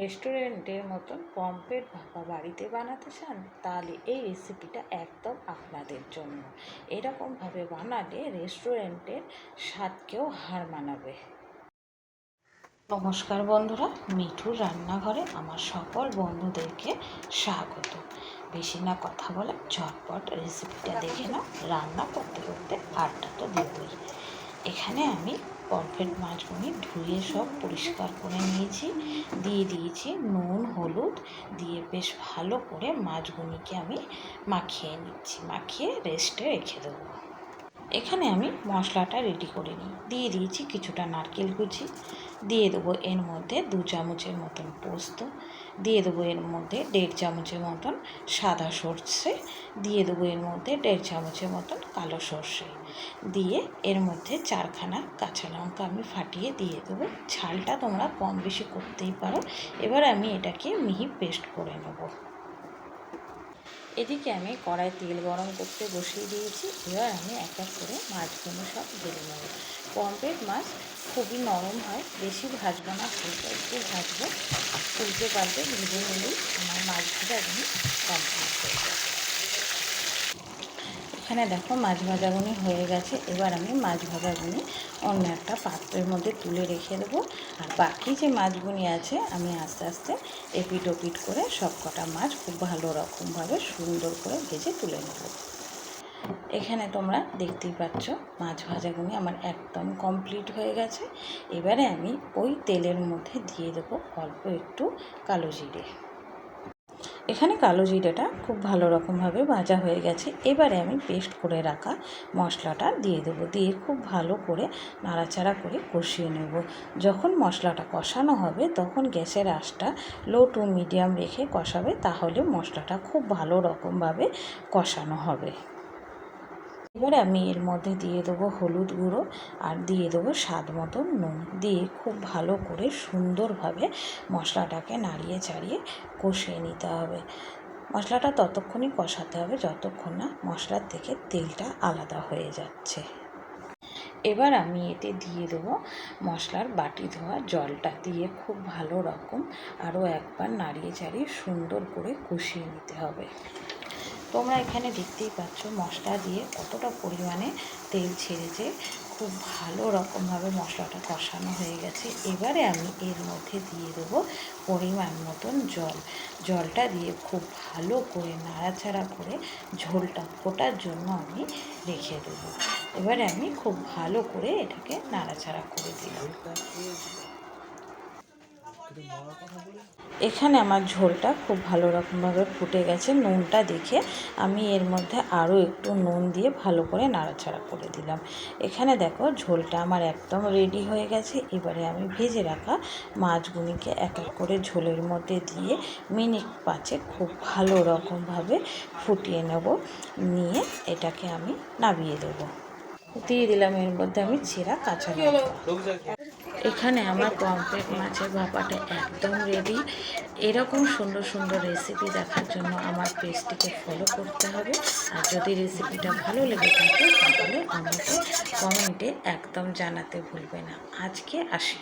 রেস্টুরেন্টের মতন পমফ্রেট ভাপা বাড়িতে বানাতে চান, তাহলে এই রেসিপিটা একদম আপনাদের জন্য। এরকমভাবে বানালে রেস্টুরেন্টের স্বাদকেও হার মানাবে। নমস্কার বন্ধুরা, মিঠুর রান্নাঘরে আমার সকল বন্ধুদেরকে স্বাগত। বেশি না কথা বলে ঝটপট রেসিপিটা দেখে নাও। রান্না করতে করতে আড্ডা তো দেবই। এখানে আমি পমফ্রেট মাছগুলি ধুয়ে সব পরিষ্কার করে নিয়েছি, দিয়ে দিয়েছি নুন হলুদ দিয়ে বেশ ভালো করে মাছগুলিকে আমি মাখিয়ে নিচ্ছি, মাখিয়ে রেস্টে রেখে দেবো। এখানে আমি মশলাটা রেডি করে নিই। দিয়ে দিয়েছি কিছুটা নারকেল কুচি, দিয়ে দেবো এর মধ্যে 2 চামচের মতন পোস্ত, দিয়ে দেবো এর মধ্যে 1.5 চামচের মতন সাদা সর্ষে, দিয়ে দেবো এর মধ্যে 1.5 চামচের মতন কালো সর্ষে, দিয়ে এর মধ্যে 4খানা কাঁচা লঙ্কা আমি ফাটিয়ে দিয়ে দেবো। ঝালটা তোমরা কম বেশি করতেই পারো। এবার আমি এটাকে মিহি পেস্ট করে নেব। এদিকে আমি কড়াই তেল গরম করতে বসিয়ে দিয়েছি। এবার আমি এক এক করে মাছগুলো সব ঢেলে নেব। পমফ্রেট মাছ খুবই নরম হয়, বেশি ভাজবো না, হালকা একটু ভাজবো। উল্টে পাল্টে ভেজে নিলেই আমার মাছ ভাজা একদম কমপ্লিট হয়ে যাবে। এখানে দেখো মাছ ভাজাগুনি হয়ে গেছে। এবার আমি মাছ ভাজাগুনি অন্য একটা পাত্রের মধ্যে তুলে রেখে দেবো। আর বাকি যে মাছগুনি আছে আমি আস্তে আস্তে এপিট ওপিট করে সব কটা মাছ খুব ভালো রকমভাবে সুন্দর করে ভেজে তুলে নেব। এখানে তোমরা দেখতেই পাচ্ছ মাছ ভাজাগুনি আমার একদম কমপ্লিট হয়ে গেছে। এবারে আমি ওই তেলের মধ্যে দিয়ে দেবো অল্প একটু কালো জিরে। এখানে কালো জিরেটা খুব ভালো রকমভাবে ভাজা হয়ে গেছে। এবারে আমি পেস্ট করে রাখা মশলাটা দিয়ে দেবো, দিয়ে খুব ভালো করে নাড়াচাড়া করে কষিয়ে নেব। যখন মশলাটা কষানো হবে তখন গ্যাসের আঁচটা লো টু মিডিয়াম রেখে কষাবে, তাহলে মশলাটা খুব ভালো রকমভাবে কষানো হবে। এবারে আমি এর মধ্যে দিয়ে দেবো হলুদ গুঁড়ো আর দিয়ে দেবো স্বাদ মতন নুন, দিয়ে খুব ভালো করে সুন্দরভাবে মশলাটাকে নাড়িয়ে চাড়িয়ে কষিয়ে নিতে হবে। মশলাটা ততক্ষণই কষাতে হবে যতক্ষণ না মশলার থেকে তেলটা আলাদা হয়ে যাচ্ছে। এবার আমি এতে দিয়ে দেবো মশলার বাটি ধোয়া জলটা, দিয়ে খুব ভালো রকম আরও একবার নাড়িয়ে চাড়িয়ে সুন্দর করে কষিয়ে নিতে হবে। তোমরা এখানে দেখতেই পাচ্ছ মশলা দিয়ে কতটা পরিমাণে তেল ছেড়েছে। খুব ভালো রকমভাবে মশলাটা কষানো হয়ে গেছে। এবারে আমি এর মধ্যে দিয়ে দেবো পরিমাণ মতন জল। জলটা দিয়ে খুব ভালো করে নাড়াচাড়া করে ঝোলটা ফোটার জন্য আমি রেখে দেবো। এবারে আমি খুব ভালো করে এটাকে নাড়াচাড়া করে দিলাম। এখানে আমার ঝোলটা খুব ভালো রকমভাবে ফুটে গেছে। নুনটা দেখে আমি এর মধ্যে আরও একটু নুন দিয়ে ভালো করে নাড়াচাড়া করে দিলাম। এখানে দেখো ঝোলটা আমার একদম রেডি হয়ে গেছে। এবারে আমি ভেজে রাখা মাছগুলিকে এক এক করে ঝোলের মধ্যে দিয়ে মিনিট 5 খুব ভালো রকমভাবে ফুটিয়ে নেব। নিয়ে এটাকে আমি নামিয়ে দেবো। দিয়ে দিলাম এর মধ্যে আমি ছেঁড়া কাঁচা লঙ্কা। এখানে আমার পমফ্রেট মাছের ভাপাটা একদম রেডি। এরকম সুন্দর সুন্দর রেসিপি দেখার জন্য আমার পেজটিকে ফলো করতে হবে। আর যদি রেসিপিটা ভালো লেগে থাকে তাহলে আমাকে কমেন্টে একদম জানাতে ভুলবে না। আজকে আসি।